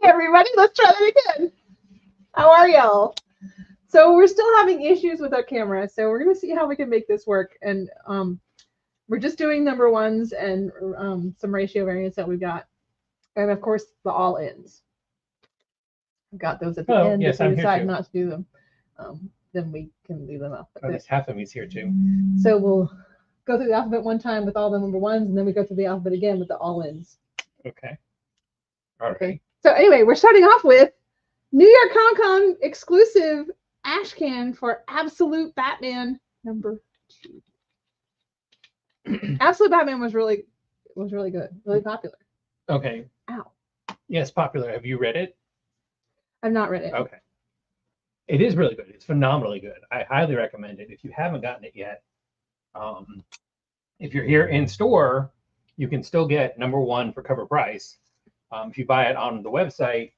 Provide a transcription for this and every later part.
everybody, let's try that again. How are y'all? So we're still having issues with our camera, so we're gonna see how we can make this work. And we're just doing number ones and some ratio variants that we've got, and of course the all ins. I've got those at the end. Yes, if we I'm decide here too. not to do them, then we can leave them up. Oh, there's half of me's here too. So we'll go through the alphabet one time with all the number ones, and then we go through the alphabet again with the all ins. Okay. All right. Okay. So anyway, we're starting off with New York Comic Con exclusive ash can for Absolute Batman number 2. Absolute Batman was really good, really popular. Okay. Ow. Yes, popular. Have you read it? I've not read it. Okay. It is really good. It's phenomenally good. I highly recommend it. If you haven't gotten it yet, if you're here in store, you can still get number 1 for cover price. If you buy it on the website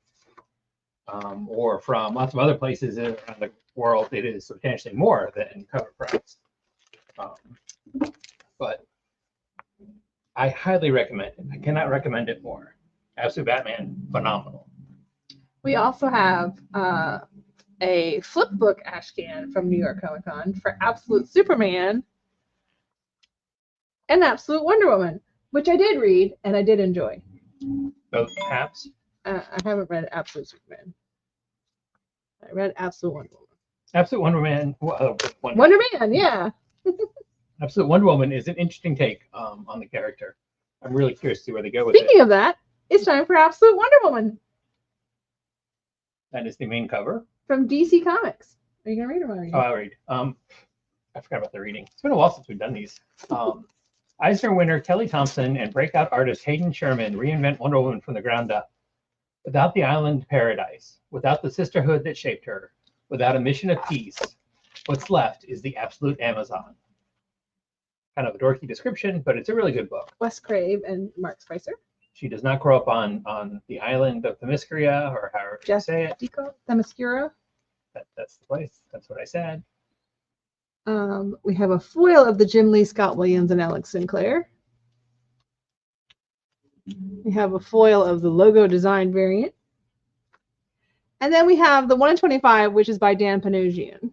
or from lots of other places around the world, it is substantially more than cover price. But I highly recommend it. I cannot recommend it more. Absolute Batman, phenomenal. We also have a flip book ash can from New York Comic Con for Absolute Superman and Absolute Wonder Woman, which I did read and I did enjoy. Both caps. I haven't read Absolute Superman. I read Absolute Wonder Woman. Absolute Wonder Man. Wonder Man, yeah. Absolute Wonder Woman is an interesting take on the character. I'm really curious to see where they go with it. Speaking of that, it's time for Absolute Wonder Woman. That is the main cover. From DC Comics. Are you going to read or am I reading? Oh, I'll read. I forgot about the reading. It's been a while since we've done these. Eisner winner Kelly Thompson and breakout artist Hayden Sherman reinvent Wonder Woman from the ground up. Without the island paradise, without the sisterhood that shaped her, without a mission of peace, what's left is the absolute Amazon. Kind of a dorky description, but it's a really good book. Wes Craig and Mark Spicer. She does not grow up on the island of Themyscira, or however you say it. Themyscira. That's the place. That's what I said. We have a foil of the Jim Lee, Scott Williams, and Alex Sinclair. We have a foil of the logo design variant. And then we have the 1 in 25, which is by Dan Panosian.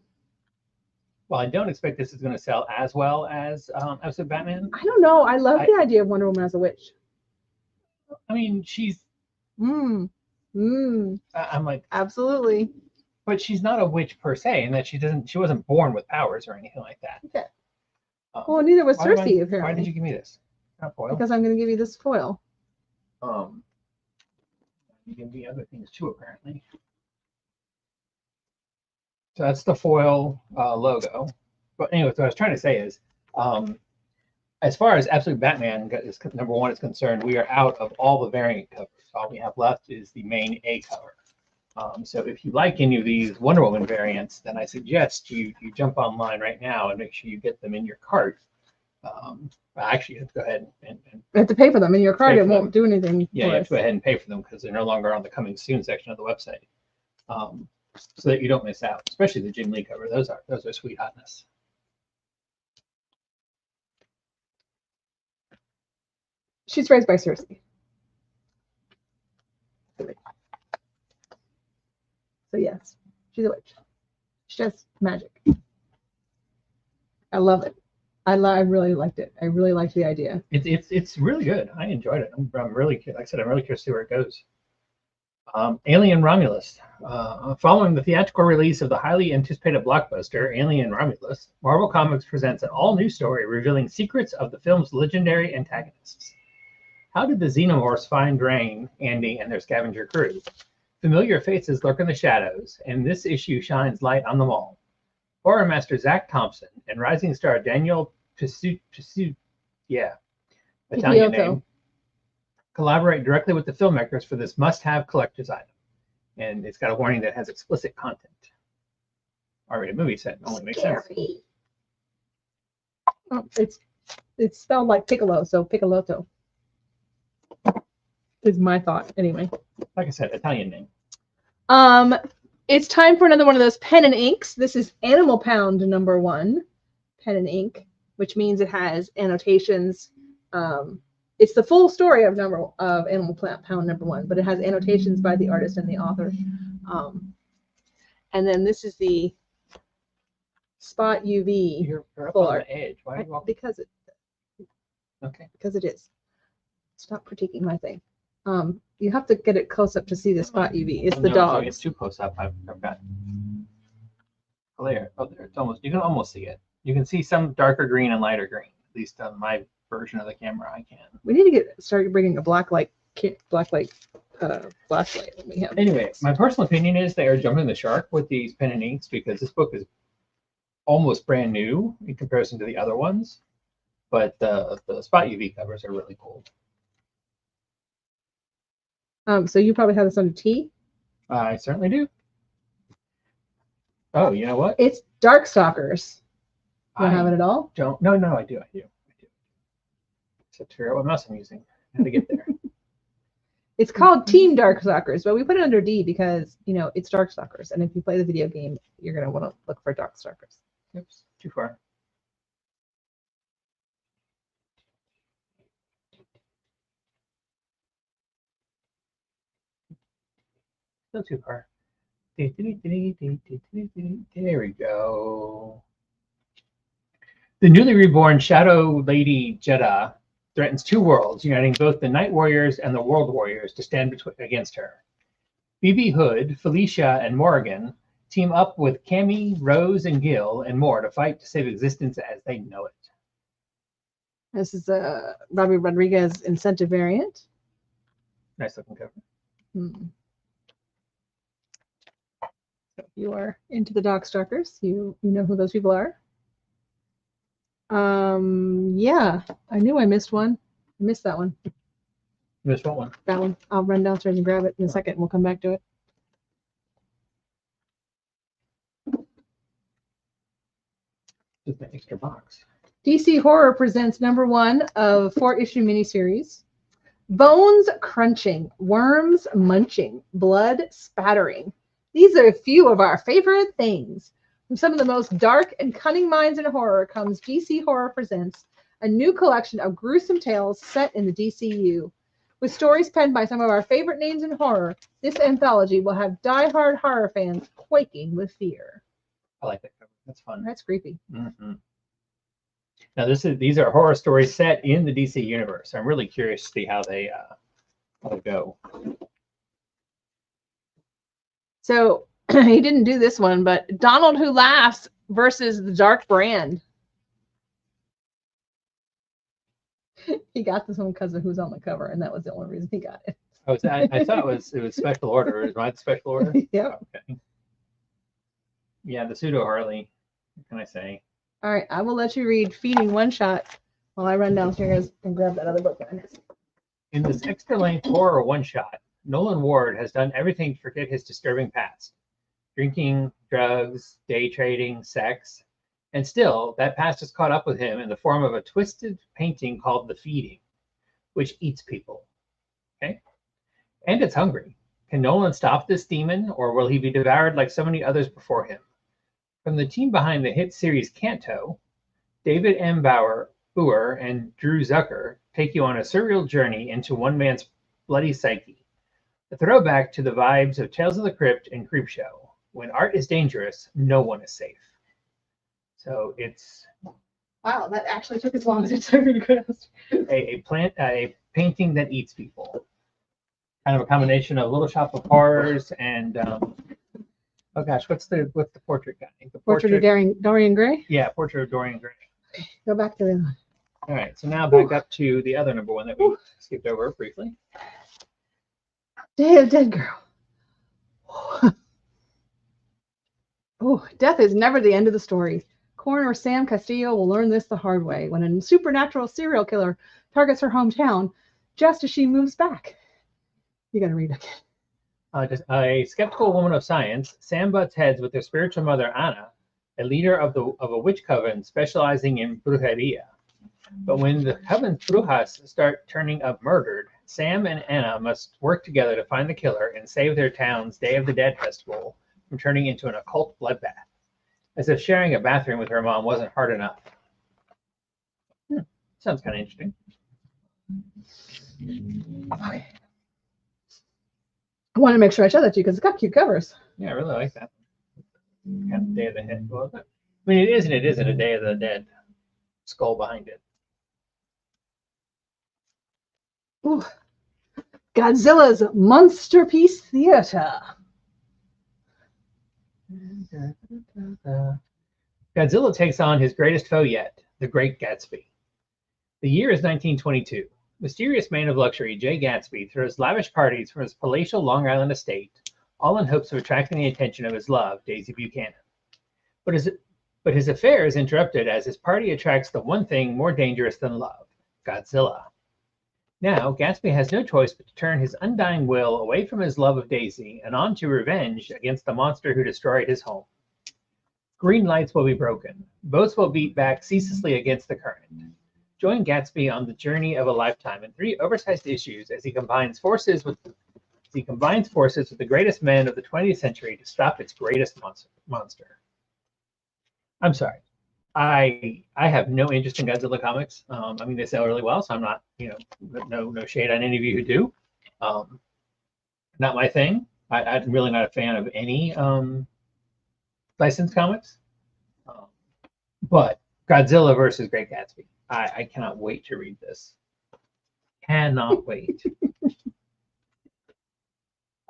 Well, I don't expect this is going to sell as well as Absolute Batman. I don't know. I love the idea of Wonder Woman as a witch. I mean, she's... I'm like... Absolutely. But she's not a witch per se, in that she wasn't born with powers or anything like that. Okay. Well, neither was Cersei, apparently. Why did you give me this? Not foil. Because I'm going to give you this foil. You give me other things too, apparently. So that's the foil logo. But anyway, what I was trying to say is, as far as Absolute Batman is number 1 is concerned, we are out of all the variant covers. All we have left is the main A cover. So if you like any of these Wonder Woman variants, then I suggest you jump online right now and make sure you get them in your cart. Actually, you have to go ahead and you have to pay for them in your cart. It won't do anything. Yeah, you have to go ahead and pay for them because they're no longer on the coming soon section of the website, so that you don't miss out. Especially the Jim Lee cover; those are sweet hotness. She's raised by Cersei. So yes, she's a witch. She does magic. I love it. I really liked it. I really liked the idea. It's really good. I enjoyed it. I'm really, like I said, I'm really curious to see where it goes. Alien Romulus. Following the theatrical release of the highly anticipated blockbuster Alien Romulus, Marvel Comics presents an all-new story revealing secrets of the film's legendary antagonists. How did the Xenomorphs find Rain, Andy, and their scavenger crew? Familiar faces lurk in the shadows, and this issue shines light on them all. Horror master Zach Thompson and rising star Daniel Pizzuto, Italian name, collaborate directly with the filmmakers for this must-have collector's item. And it's got a warning that it has explicit content. R-rated movie set only makes sense. Oh, it's spelled like piccolo, so piccolotto is my thought anyway. Like I said, Italian name. It's time for another one of those pen and inks. This is Animal Pound #1 pen and ink, which means it has annotations it's the full story of Animal Pound #1, but it has annotations by the artist and the author. And then this is the Spot UV. You're up full on art. the edge. Why are you walking? Because it. Okay. Because it is. Stop critiquing my thing. You have to get it close up to see the Spot UV. It's the dog. It's too close up. I've got glare. Oh, there. It's almost. You can almost see it. You can see some darker green and lighter green. At least on my version of the camera, I can. We need to start bringing a blacklight flashlight when we have. Anyway, my personal opinion is they are jumping the shark with these pen and inks because this book is almost brand new in comparison to the other ones. But the Spot UV covers are really cool. So you probably have this under T? I certainly do. Oh, you know what? It's Darkstalkers. You don't have it at all? No, I do. Except to figure out what mouse I'm using. I had to get there. It's called Team Darkstalkers, but we put it under D because, it's Darkstalkers. And if you play the video game, you're going to want to look for Darkstalkers. Oops, too far. Still too far. There we go. The newly reborn Shadow Lady Jeddah threatens two worlds, uniting both the Night Warriors and the World Warriors to stand against her. BB Hood, Felicia, and Morrigan team up with Cammy, Rose, and Gil, and more to fight to save existence as they know it. This is a Robbie Rodriguez incentive variant. Nice looking cover. So if you are into the Darkstalkers, you know who those people are. Yeah, I knew I missed one. I missed that one. You missed what one? That one. I'll run downstairs and grab it in a second. We'll come back to it. Just an extra box. DC Horror presents #1 of 4-issue miniseries. Bones crunching, worms munching, blood spattering. These are a few of our favorite things. From some of the most dark and cunning minds in horror comes DC Horror Presents, a new collection of gruesome tales set in the DCU. With stories penned by some of our favorite names in horror, this anthology will have die-hard horror fans quaking with fear. I like that cover. That's fun. That's creepy. Mm-hmm. Now these are horror stories set in the DC universe. I'm really curious to see how they go. So he didn't do this one, but Donald Who Laughs versus the Dark Brand. He got this one because of who's on the cover, and that was the only reason he got it. I thought it was special order. Is mine special order? Yeah. Okay. Yeah, the pseudo Harley. What can I say? All right, I will let you read Feeding One Shot while I run downstairs and grab that other book. In this extra-length horror one-shot, Nolan Ward has done everything to forget his disturbing past. Drinking, drugs, day trading, sex. And still, that past has caught up with him in the form of a twisted painting called The Feeding, which eats people. Okay? And it's hungry. Can Nolan stop this demon, or will he be devoured like so many others before him? From the team behind the hit series Canto, David M. Bauer and Drew Zucker take you on a surreal journey into one man's bloody psyche. A throwback to the vibes of Tales of the Crypt and Creepshow. When art is dangerous, no one is safe. So it's... Wow, that actually took as long as it took me to grasp. a painting that eats people. Kind of a combination of Little Shop of Horrors and... oh gosh, what's the portrait guy? The Portrait of Dorian Gray? Yeah, Portrait of Dorian Gray. Go back to the other one. All right, so now back up to the other #1 that we skipped over briefly. Day of Dead Girl. Oh, death is never the end of the story. Coroner Sam Castillo will learn this the hard way when a supernatural serial killer targets her hometown just as she moves back. You gotta read again. A skeptical woman of science, Sam butts heads with her spiritual mother, Anna, a leader of a witch coven specializing in brujeria. But when the coven's brujas start turning up murdered, Sam and Anna must work together to find the killer and save their town's Day of the Dead festival from turning into an occult bloodbath. As if sharing a bathroom with her mom wasn't hard enough. Sounds kind of interesting. Okay. I want to make sure I show that to you because it's got cute covers. Yeah, I really like that. Kind of Day of the Dead. Well, I mean, it is and it isn't a Day of the Dead skull behind it. Ooh. Godzilla's Monsterpiece Theater. Godzilla takes on his greatest foe yet, the Great Gatsby. The year is 1922. Mysterious man of luxury, Jay Gatsby, throws lavish parties from his palatial Long Island estate, all in hopes of attracting the attention of his love, Daisy Buchanan. But his affair is interrupted as his party attracts the one thing more dangerous than love, Godzilla. Now, Gatsby has no choice but to turn his undying will away from his love of Daisy and on to revenge against the monster who destroyed his home. Green lights will be broken. Boats will beat back ceaselessly against the current. Join Gatsby on the journey of a lifetime in 3 oversized issues as he combines forces with the greatest men of the 20th century to stop its greatest monster. I'm sorry. I have no interest in Godzilla comics. I mean, they sell really well, so I'm not, no shade on any of you who do. Not my thing. I'm really not a fan of any licensed comics. But Godzilla versus Great Gatsby. I cannot wait to read this. Cannot wait.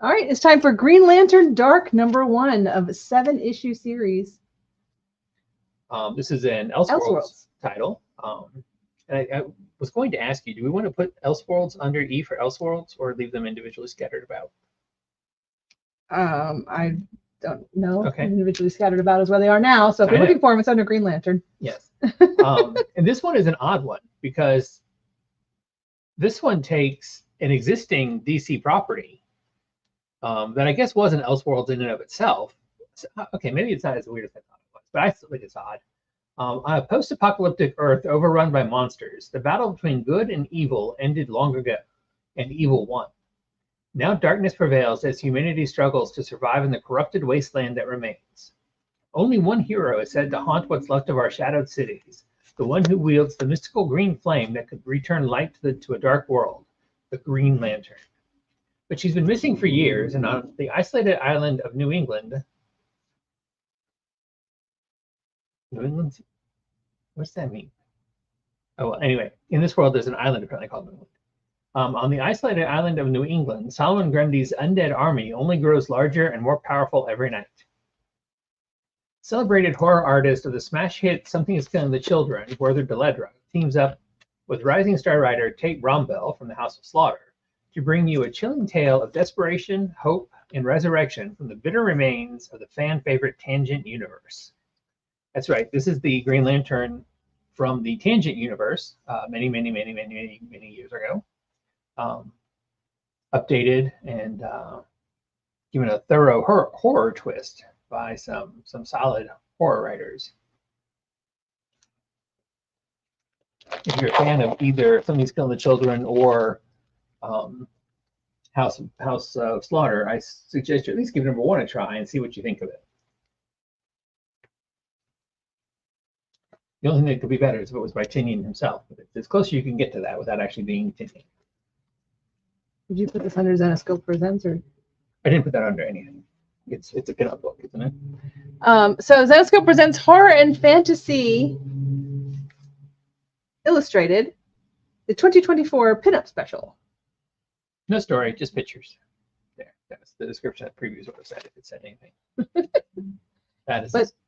All right, it's time for Green Lantern Dark #1 of a 7-issue series. This is an Elseworlds title. And I was going to ask you, do we want to put Elseworlds under E for Elseworlds or leave them individually scattered about? I don't know. Okay. Individually scattered about is where they are now. So if you're looking for them, it's under Green Lantern. Yes. And this one is an odd one because this one takes an existing DC property that I guess wasn't Elseworlds in and of itself. So, okay, maybe it's not as weird as I thought it was, but I still think it's odd. On a post-apocalyptic Earth overrun by monsters, the battle between good and evil ended long ago, and evil won. Now darkness prevails as humanity struggles to survive in the corrupted wasteland that remains. Only one hero is said to haunt what's left of our shadowed cities, the one who wields the mystical green flame that could return light to a dark world, the Green Lantern. But she's been missing for years, and on the isolated island of New England, what's that mean? Oh, well, anyway, in this world, there's an island apparently called New England. On the isolated island of New England, Solomon Grundy's undead army only grows larger and more powerful every night. Celebrated horror artist of the smash hit Something is Killing the Children, Werther Deledra, teams up with rising star writer Tate Brombell from the House of Slaughter to bring you a chilling tale of desperation, hope, and resurrection from the bitter remains of the fan-favorite Tangent universe. That's right, this is the Green Lantern from the Tangent universe many years ago. Updated and given a thorough horror twist by some solid horror writers. If you're a fan of either Something's Killing the Children or House of Slaughter, I suggest you at least give #1 a try and see what you think of it. The only thing that could be better is if it was by Tinian himself, but it's as close as you can get to that without actually being Tinian. Did you put this under Zenescope Presents or? I didn't put that under anything. It's a pinup book, isn't it? So Zenescope presents Horror and Fantasy Illustrated, the 2024 pinup special. No story, just pictures. There, that's the description that previews would have said if it said anything.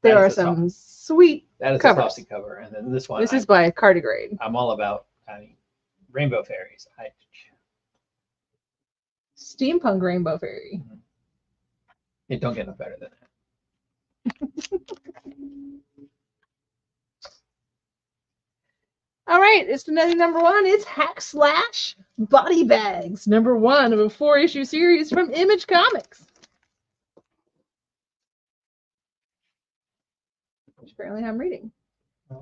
There are some sweet That is covers. a saucy cover, and then this one. This is by Cardigrade. I'm all about. Rainbow fairies. Steampunk Rainbow Fairy. It don't get no better than that. All right, it's #1. It's Hack Slash Body Bags, #1 of a 4-issue series from Image Comics. Which apparently I'm reading.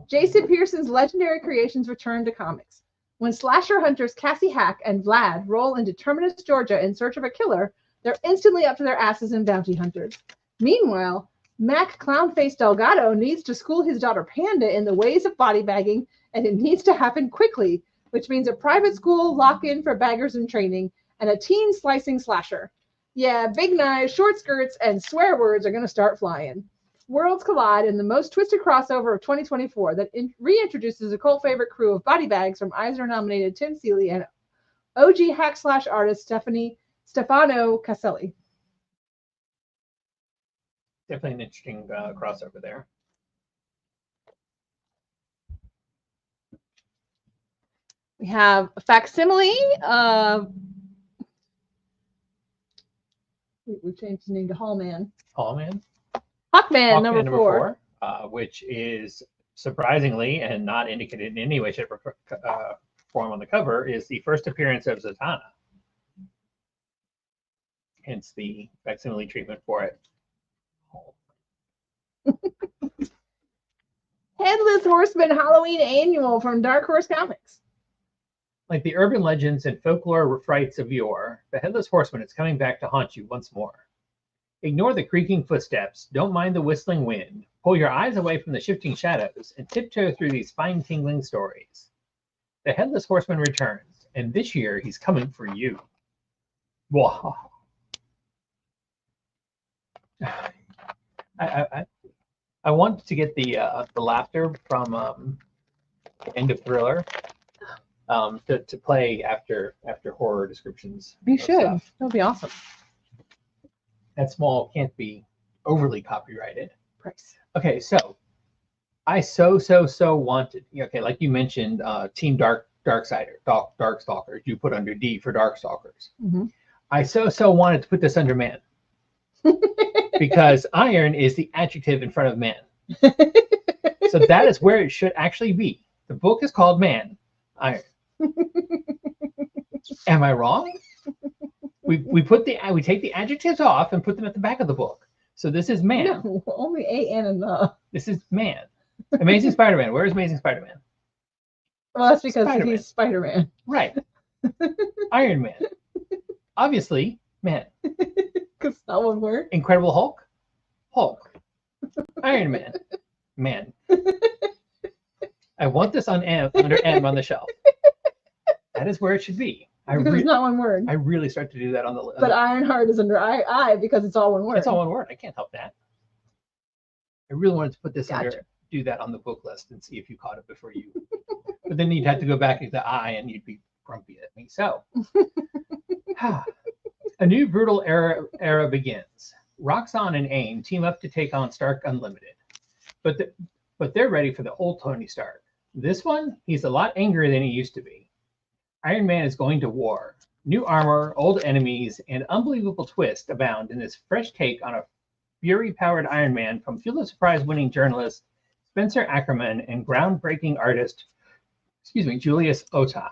Jason Pearson's legendary creations return to comics. When slasher hunters Cassie Hack and Vlad roll into Terminus, Georgia in search of a killer, they're instantly up to their asses in bounty hunters. Meanwhile, Mac Clownface Delgado needs to school his daughter Panda in the ways of body bagging, and it needs to happen quickly which means a private school lock-in for baggers in training and a teen slicing slasher. Yeah, big knives, short skirts, and swear words are going to start flying. Worlds collide in the most twisted crossover of 2024 that reintroduces a cult favorite crew of body bags from Eisner-nominated Tim Seeley and OG hack slash artist Stefano Caselli. Definitely an interesting crossover there. We have a facsimile. We changed his name to Hallman. Hallman. Hawkman number 4. Which is surprisingly and not indicated in any way, shape, or form on the cover, is the first appearance of Zatanna. Hence the facsimile treatment for it. Headless Horseman Halloween Annual from Dark Horse Comics. Like the urban legends and folklore frights of yore, the Headless Horseman is coming back to haunt you once more. Ignore the creaking footsteps, don't mind the whistling wind, pull your eyes away from the shifting shadows, and tiptoe through these spine-tingling stories. The Headless Horseman returns, and this year he's coming for you. Wow. I want to get the laughter from End of Thriller to play after horror descriptions. You should. That would be awesome. That small can't be overly copyrighted. Price. Okay, so I so wanted. Okay, like you mentioned, Team Darkstalkers. You put under D for Darkstalkers. Mm-hmm. I so wanted to put this under man. Because iron is the adjective in front of man. So that is where it should actually be. The book is called Man, Iron. Am I wrong? We take the adjectives off and put them at the back of the book. So this is man. No, only A and the. This is man. Amazing Spider-Man. Where is Amazing Spider-Man? Well, that's because he's Spider-Man. Right. Iron Man. Obviously, man. Because that one word. Incredible Hulk. Hulk. Iron Man. Man. I want this on under M on the shelf. That is where it should be. Because it's not one word. I really start to do that on the list. But Ironheart is under I because it's all one word. It's all one word. I can't help that. I really wanted to put this under, do that on the book list and see if you caught it before you. But then you'd have to go back into I and you'd be grumpy at me. So, a new brutal era begins. Roxxon and AIM team up to take on Stark Unlimited. But they're ready for the old Tony Stark. This one, he's a lot angrier than he used to be. Iron Man is going to war. New armor, old enemies, and unbelievable twists abound in this fresh take on a fury-powered Iron Man from Pulitzer Prize-winning journalist Spencer Ackerman and groundbreaking artist, Julius Ota.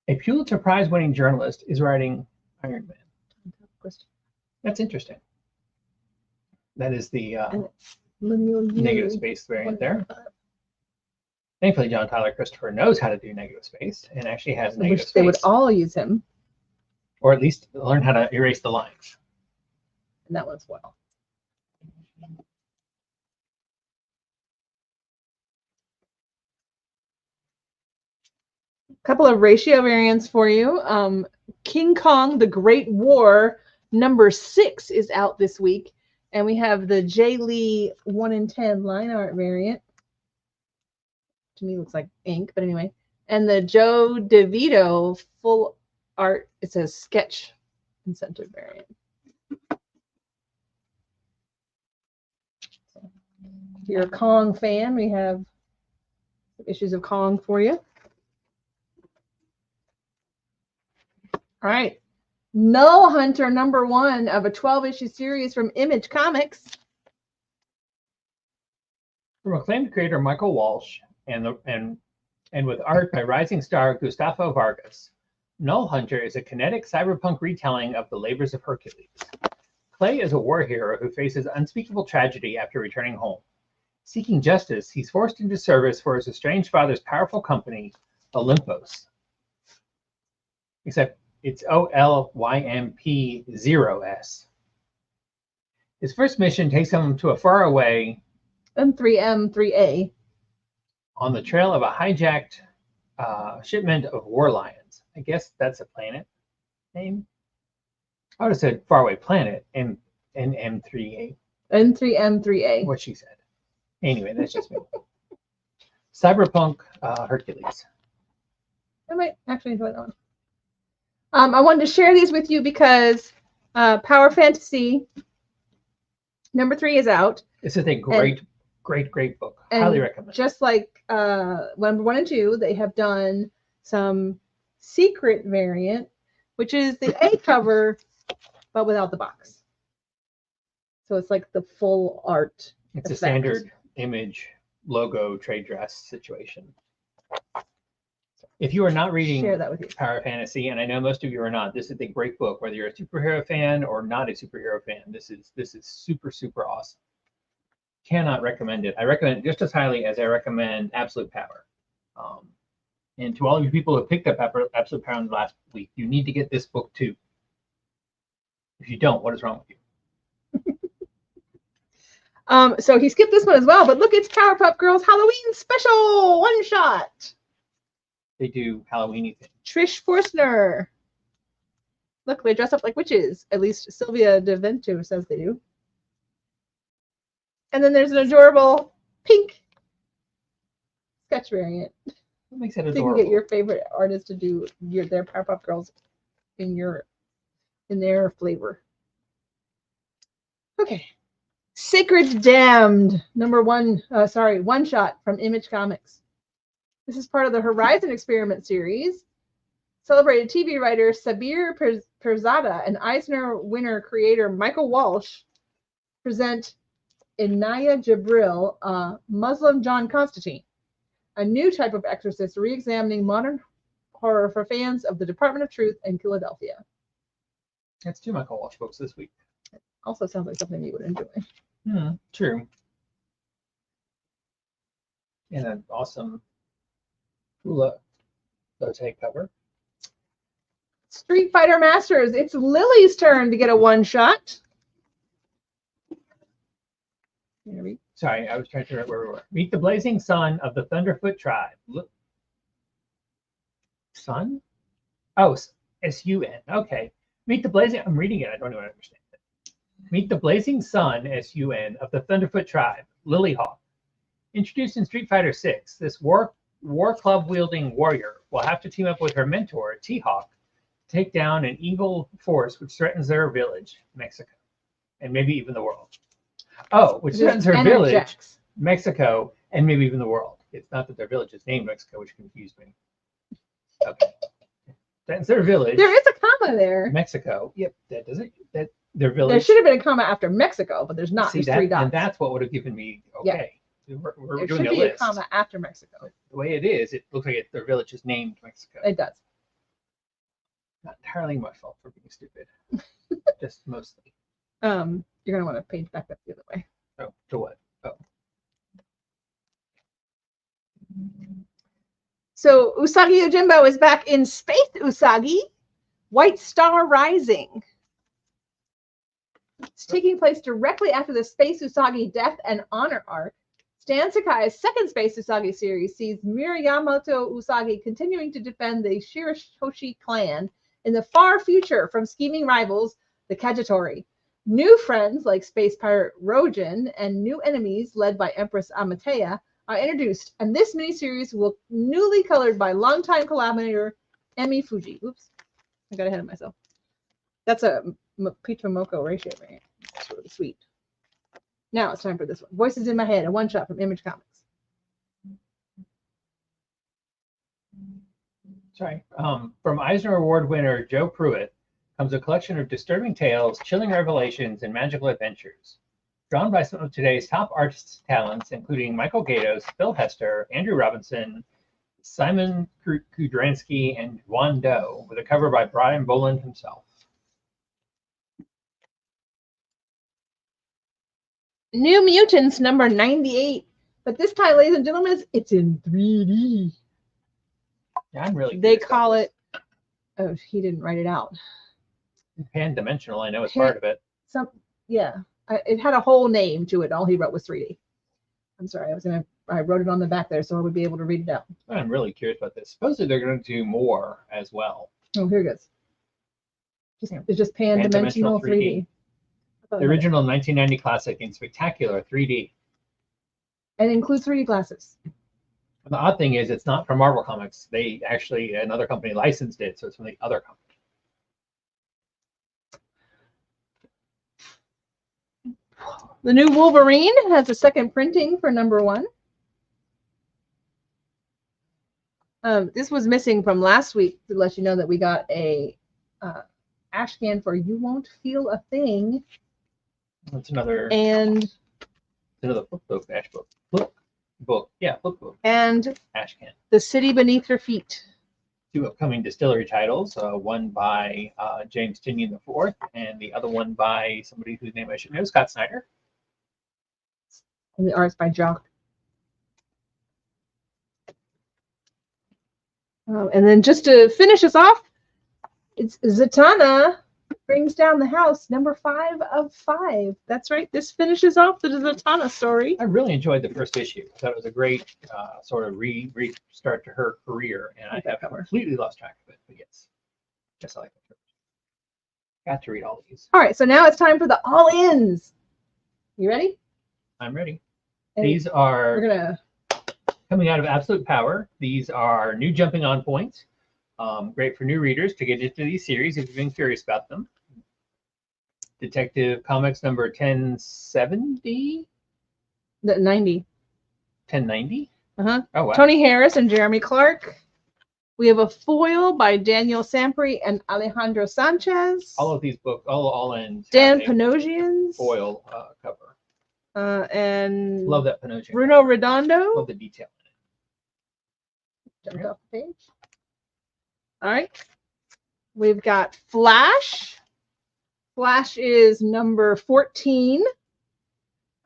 A Pulitzer Prize-winning journalist is writing Iron Man. That's interesting. That is the negative space variant there. Thankfully, John Tyler Christopher knows how to do negative space and actually has negative space. They would all use him. Or at least learn how to erase the lines. And that one's well. A couple of ratio variants for you. King Kong, The Great War, number 6 is out this week. And we have the J. Lee 1 in 10 line art variant. To me, looks like ink, but anyway. And the Joe DeVito full art, it says sketch incentive variant. So, if you're a Kong fan, we have issues of Kong for you. All right. Null Hunter number 1 of a 12-issue series from Image Comics. From acclaimed creator Michael Walsh and with art by rising star Gustavo Vargas, Null Hunter is a kinetic cyberpunk retelling of the labors of Hercules. Clay is a war hero who faces unspeakable tragedy after returning home. Seeking justice, he's forced into service for his estranged father's powerful company, Olympos. Except it's OLYMP0S. His first mission takes him to a faraway M3M3A on the trail of a hijacked shipment of war lions. I guess that's a planet name. I would have said Faraway Planet and M3A. N3M3A. What she said. Anyway, that's just me. Cyberpunk Hercules. I might actually enjoy that one. I wanted to share these with you because Power Fantasy #3 is out. This is a great book. Highly recommend. Just like #1 and 2, they have done some secret variant, which is the A cover, but without the box. So it's like the full art. It's a standard image logo trade dress situation. If you are not reading Share that with you. Power Fantasy, and I know most of you are not, this is a great book. Whether you're a superhero fan or not a superhero fan, this is super awesome. Cannot recommend it. I recommend it just as highly as I recommend Absolute Power. And to all of you people who picked up Absolute Power in the last week, you need to get this book too. If you don't, what is wrong with you? So he skipped this one as well, but look, it's Powerpuff Girls Halloween special one-shot. They do Halloween-y things. Trish Forstner. Look, they dress up like witches. At least Sylvia DeVento says they do. And then there's an adorable pink sketch variant. What makes it So adorable? you can get your favorite artist to do their Powerpuff Girls in their flavor. Okay. Sacred Damned, one shot from Image Comics. This is part of the Horizon Experiment series. Celebrated TV writer Sabir Perzada and Eisner winner creator Michael Walsh present Inaya Jibril, Muslim John Constantine, a new type of exorcist re-examining modern horror for fans of the Department of Truth in Philadelphia. That's 2 Michael Walsh books this week. Also sounds like something you would enjoy. True. And an awesome Hula Lotte cover. Street Fighter Masters. It's Lily's turn to get a one-shot. Sorry, I was trying to figure out where we were. Meet the blazing sun of the Thunderfoot tribe. Sun? Oh, S-U-N. Okay. Meet the blazing. I'm reading it. I don't even understand it. Meet the blazing sun, S-U-N, of the Thunderfoot tribe, Lilyhawk. Introduced in Street Fighter VI, this war club wielding warrior will have to team up with her mentor, T-Hawk, to take down an evil force which threatens their village, Mexico, and maybe even the world. Oh, which threatens her village, Mexico, and maybe even the world. It's not that their village is named Mexico, which confused me. Okay. Threatens their village. There is a comma there. Mexico. Yep, that does it. That their village. There should have been a comma after Mexico, but there's not. See, There's 3 dots. And that's what would have given me okay. Yeah. We're there doing should a be list. a comma after Mexico. But the way it is, it looks like their village is named Mexico. It does. Not entirely my fault for being stupid. Just mostly. You're gonna want to page back up the other way. Oh, to what? Oh. So Usagi Yojimbo is back in Space Usagi, White Star Rising. It's taking place directly after the Space Usagi Death and Honor arc. Stan Sakai's second Space Usagi series sees Mirayamoto Usagi continuing to defend the Shiratoshi clan in the far future from scheming rivals, the Kagetori. New friends like Space Pirate Rojin and new enemies led by Empress Amatea are introduced, and this miniseries will newly colored by longtime collaborator Emi Fuji. Oops, I got ahead of myself. That's a peach momoko ratio variant. That's really sweet. Now it's time for this one. Voices in My Head, a one-shot from Image Comics. Sorry. From Eisner Award winner Joe Pruitt comes a collection of disturbing tales, chilling revelations, and magical adventures. Drawn by some of today's top artists' talents, including Michael Gaydos, Phil Hester, Andrew Robinson, Simon Kudransky, and Juan Doe, with a cover by Brian Boland himself. New Mutants number 98. But this time, ladies and gentlemen, it's in 3D. Yeah, I'm really. They call it. Oh, he didn't write it out. Pan-dimensional. I know it's part of it. Yeah. It had a whole name to it. All he wrote was 3D. I'm sorry. I was going to I wrote it on the back there so I would be able to read it out. I'm really curious about this. Supposedly they're going to do more as well. Oh, here it goes. It's just pan-dimensional 3D. The original 1990 classic in spectacular 3D. And it includes 3D glasses. And the odd thing is, it's not from Marvel Comics. They actually, another company licensed it, so it's from the other company. The new Wolverine has a second printing for #1. This was missing from last week to let you know that we got a ash can for You Won't Feel a Thing. That's another. And another book, ash book. Book. Yeah, book. And ash can. The City Beneath Your Feet. 2 upcoming distillery titles. One by James Tynion IV, and the other one by somebody whose name I should know, Scott Snyder. And the art's by Jock. And then just to finish us off, it's Zatanna Brings Down the House, #5 of 5. That's right. This finishes off the Zatanna story. I really enjoyed the first issue. I thought it was a great sort of restart to her career, and I have completely lost track of it. But yes, I like it. Got to read all these. All right, so now it's time for the all-ins. You ready? I'm ready. And these are we're gonna coming out of Absolute Power. These are new jumping on points. Great for new readers to get into these series if you've been curious about them. Detective Comics number 1070? 90. 1090? Uh-huh. Oh, wow. Tony Harris and Jeremy Clark. We have a foil by Daniel Sampri and Alejandro Sanchez. All of these books, all ends. Dan Panosian's foil cover. And love that Panosian. Bruno Redondo. Love the detail in it. Jumped off the page. All right. We've got Flash. Flash is number 14.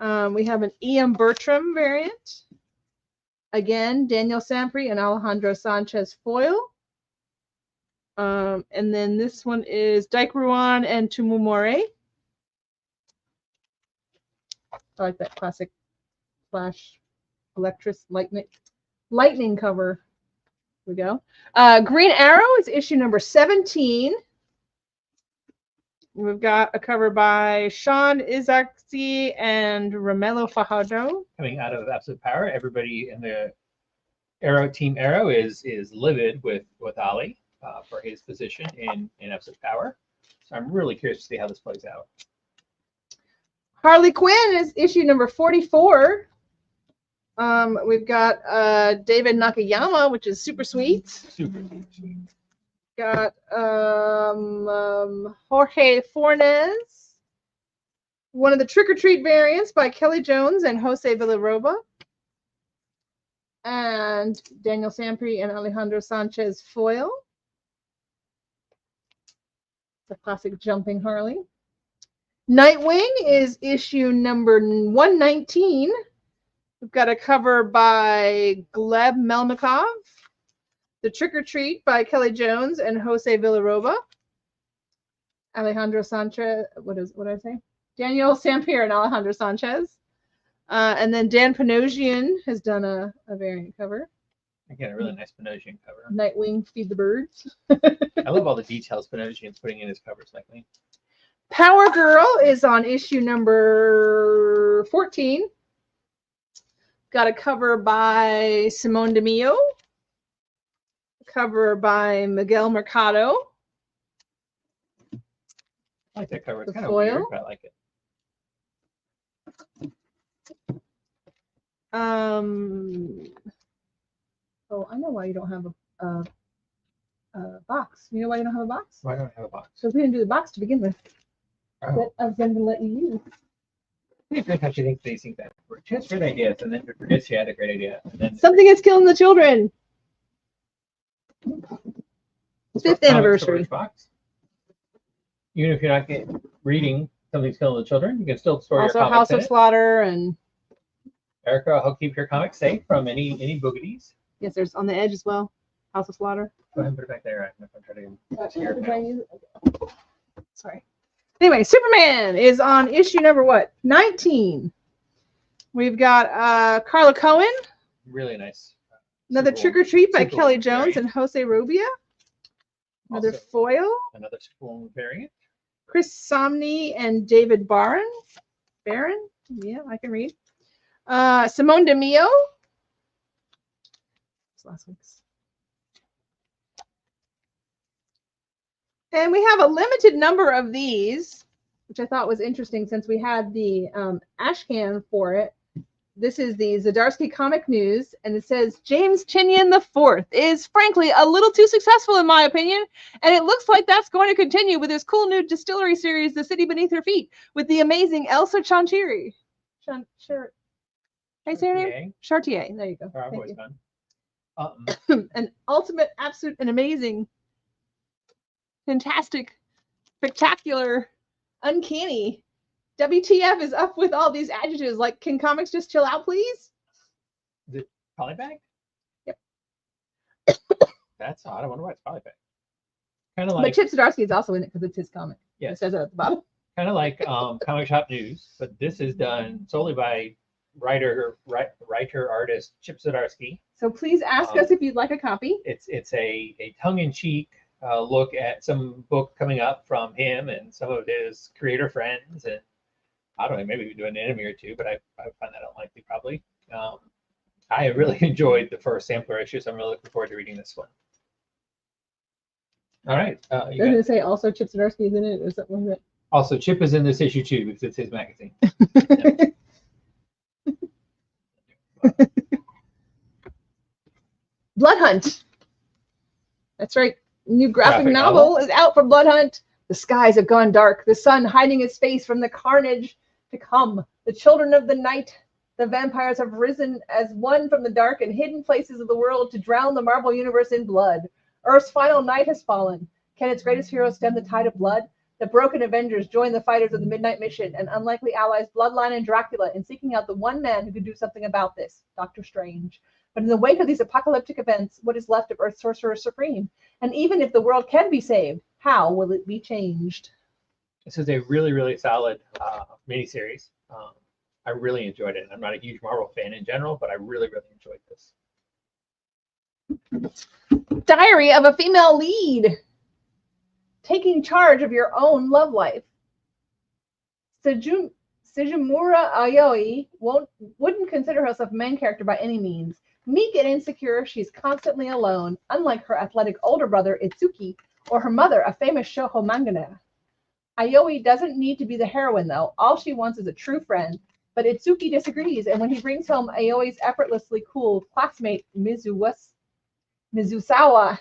We have an E.M. Bertram variant. Again, Daniel Sampri and Alejandro Sanchez foil. And then this one is Dike Ruan and Tumumore. I like that classic Flash Electric lightning cover. Here we go. Green Arrow is issue number 17. We've got a cover by Sean Izaakse and Romello Fajardo. Coming out of Absolute Power, everybody in the Team Arrow is livid with Ali for his position in Absolute Power. So I'm really curious to see how this plays out. Harley Quinn is issue number 44. We've got David Nakayama, which is super sweet. Super sweet. Got Jorge Fornes. One of the Trick or Treat variants by Kelly Jones and Jose Villarroba. And Daniel Sampri and Alejandro Sanchez foil. The classic jumping Harley. Nightwing is issue number 119. We've got a cover by Gleb Melnikov. The Trick or Treat by Kelly Jones and Jose Villarroba. Alejandro Sanchez, what did I say? Daniel Sampir and Alejandro Sanchez. And then Dan Panosian has done a variant cover. Again, a really nice Panosian cover. Nightwing, Feed the Birds. I love all the details Panosian's putting in his covers, Nightwing. Power Girl is on issue number 14. Got a cover by Simone DeMio. Cover by Miguel Mercado. I like that cover. It's The kind of foil. weird, but I like it. Oh, I know why you don't have a box. You know why you don't have a box? Why don't I have a box? Because we didn't do the box to begin with. Oh. That I was going to let you use. It's good how she thinks these things that were just great ideas, and then forgets she had a great idea. And then Something is killing the children. It's 5th comic anniversary. storage box. Even if you're not reading Something's Killing the Children, you can still store Also your comics House in of it. Slaughter and Erica, I'll keep your comics safe from any boogies. yes, there's on the edge as well. House of Slaughter. Go ahead and put it back there. I'm trying to steer it now. Sorry. Anyway, Superman is on issue number what? 19. We've got Carla Cohen, Really nice. another Super Trick or Treat by Superwoman Kelly Jones variant. and Jose Rubia. Another Also, foil. Another Superwoman variant. Chris Somney and David Barron. Barron? Yeah, I can read. Simone DeMio. It's last week's. And we have a limited number of these, which I thought was interesting since we had the ashcan for it. This is the Zdarsky Comic News, and it says, James Tinian IV is frankly a little too successful in my opinion, and it looks like that's going to continue with his cool new distillery series, The City Beneath Her Feet, with the amazing Elsa Chantieri. Can I say her name? Chartier. There you go. Our voice done. An ultimate, absolute, and amazing, fantastic, spectacular, uncanny. WTF is up with all these adjectives. Like, can comics just chill out, please? Is it polybag? Yep. That's odd. I wonder why it's polybag. Kind of like. But Chip Zdarsky is also in it because it's his comic. Yes. It says it at the bottom. Kind of like Comic Shop News, but this is done solely by writer artist Chip Zdarsky. So please ask us if you'd like a copy. It's a tongue-in-cheek look at some book coming up from him and some of his creator friends, and I don't know, maybe we do an enemy or two, but I find that unlikely probably. I really enjoyed the first sampler issue, so I'm really looking forward to reading this one. All right. Doesn't it say also Chip Zdarsky is in it or something like that? Also, Chip is in this issue too because it's his magazine. Blood Hunt. That's right. New graphic novel is out for Blood Hunt. The skies have gone dark, the sun hiding its face from the carnage to come. The children of the night, the vampires have risen as one from the dark and hidden places of the world to drown the Marvel Universe in blood. Earth's final night has fallen. Can its greatest heroes stem the tide of blood? The broken Avengers join the fighters of the Midnight Mission and unlikely allies Bloodline and Dracula in seeking out the one man who could do something about this, Doctor Strange. But in the wake of these apocalyptic events, what is left of Earth's Sorcerer Supreme? And even if the world can be saved, how will it be changed? This is a really, really solid miniseries. I really enjoyed it. I'm not a huge Marvel fan in general, but I really, really enjoyed this. Diary of a Female Lead. Taking charge of your own love life. Sejumura Aoi wouldn't consider herself a main character by any means. Meek and insecure, she's constantly alone, unlike her athletic older brother, Itsuki, or her mother, a famous shoujo mangaka. Aoi doesn't need to be the heroine, though. All she wants is a true friend. But Itsuki disagrees, and when he brings home Aoi's effortlessly cool classmate, Mizusawa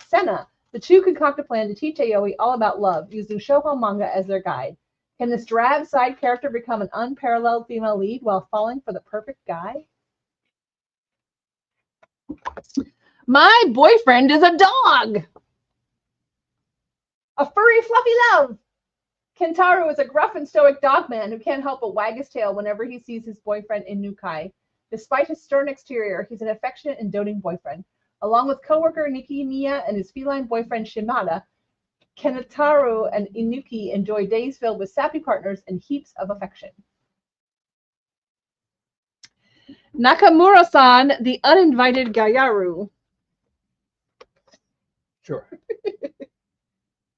Sena, the two concoct a plan to teach Aoi all about love, using shoujo manga as their guide. Can this drab side character become an unparalleled female lead while falling for the perfect guy? My boyfriend is a dog. A furry, fluffy love. Kentaro is a gruff and stoic dog man who can't help but wag his tail whenever he sees his boyfriend Inukai. Despite his stern exterior, he's an affectionate and doting boyfriend. Along with coworker Nikimiya and his feline boyfriend Shimada, Kentaro and Inuki enjoy days filled with sappy partners and heaps of affection. Nakamura-san, the uninvited Gayaru. Sure.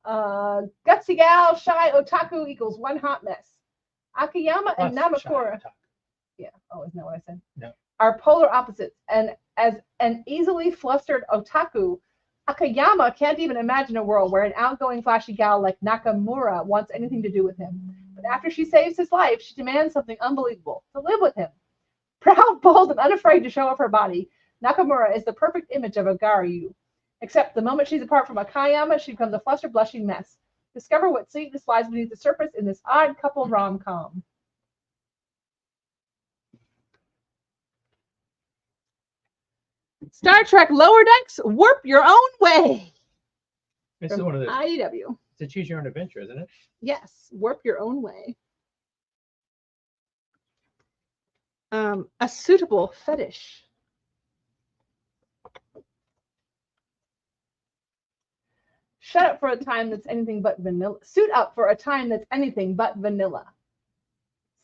Gutsy gal, shy otaku equals one hot mess. Akiyama and Namakura. Yeah. Oh, isn't that what I said? No. Are polar opposites, and as an easily flustered otaku, Akiyama can't even imagine a world where an outgoing, flashy gal like Nakamura wants anything to do with him. But after she saves his life, she demands something unbelievable: to live with him. Proud, bold, and unafraid to show off her body, Nakamura is the perfect image of a Garyu. Except the moment she's apart from Akiyama, she becomes a flustered, blushing mess. Discover what sweetness lies beneath the surface in this odd couple rom-com. Star Trek Lower Decks, warp your own way. This is one of those. IDW. It's a choose your own adventure, isn't it? Yes, warp your own way. A suitable fetish. Shut up for a time that's anything but vanilla. Suit up for a time that's anything but vanilla.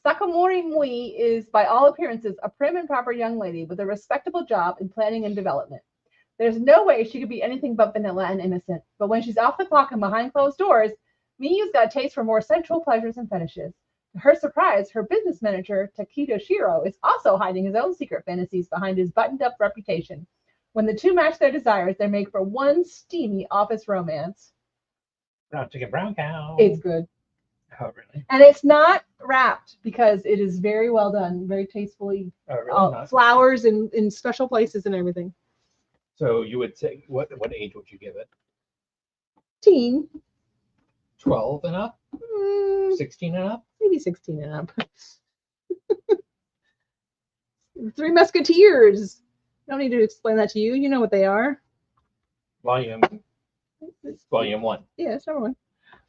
Sakamori Mui is, by all appearances, a prim and proper young lady with a respectable job in planning and development. There's no way she could be anything but vanilla and innocent, but when she's off the clock and behind closed doors, Miyu's got a taste for more sensual pleasures and fetishes. To her surprise, her business manager, Takedo Shiro, is also hiding his own secret fantasies behind his buttoned-up reputation. When the two match their desires, they make for one steamy office romance. Brown chicken, brown cow. It's good. Oh, really? And it's not wrapped because it is very well done, very tastefully. Oh, really? Not? Flowers in special places and everything. So you would say, what age would you give it? Teen. 12 and up? 16 and up? Maybe 16 and up. Three Musketeers. I don't need to explain that to you. You know what they are. Volume 1. Yeah, it's number 1.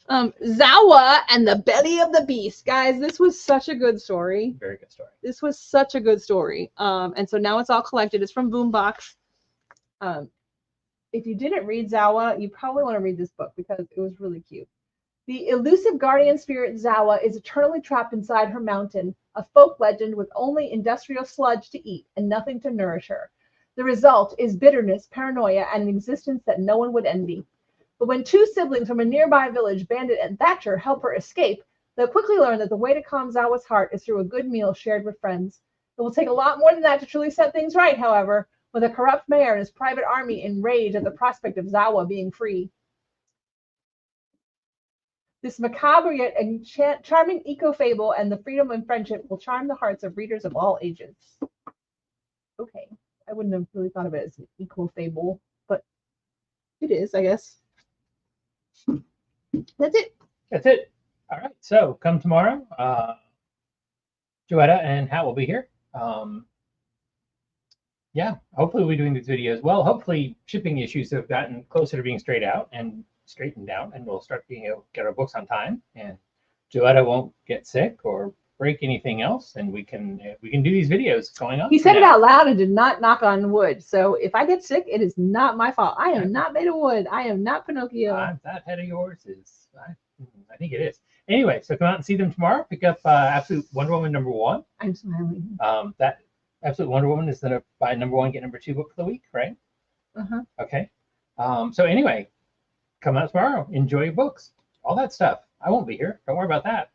Zawa and the Belly of the Beast. Guys, this was such a good story. Very good story. This was such a good story. And so now it's all collected. It's from Boombox. If you didn't read Zawa, you probably want to read this book because it was really cute. The elusive guardian spirit Zawa is eternally trapped inside her mountain, a folk legend with only industrial sludge to eat and nothing to nourish her. The result is bitterness, paranoia, and an existence that no one would envy. But when two siblings from a nearby village, Bandit and Thatcher, help her escape, they'll quickly learn that the way to calm Zawa's heart is through a good meal shared with friends. It will take a lot more than that to truly set things right, however, with a corrupt mayor and his private army enraged at the prospect of Zawa being free. This macabre yet charming eco-fable and the freedom and friendship will charm the hearts of readers of all ages. Okay, I wouldn't have really thought of it as an eco-fable, but it is, I guess. That's it. That's it. All right, so come tomorrow. Joetta and Hat will be here. Yeah, hopefully we'll be doing these videos. Well, hopefully shipping issues have gotten closer to being straightened out, and we'll start being able to get our books on time, and Joetta won't get sick or break anything else, and we can do these videos going on. He said it out loud and did not knock on wood. So if I get sick, it is not my fault. I am not made of wood. I am not Pinocchio. That head of yours is, I think it is. Anyway, so come out and see them tomorrow. Pick up Absolute Wonder Woman #1. I'm smiling. That Absolute Wonder Woman is the buy #1 get #2 book of the week, right? Okay. So anyway, come out tomorrow. Enjoy your books. All that stuff. I won't be here. Don't worry about that.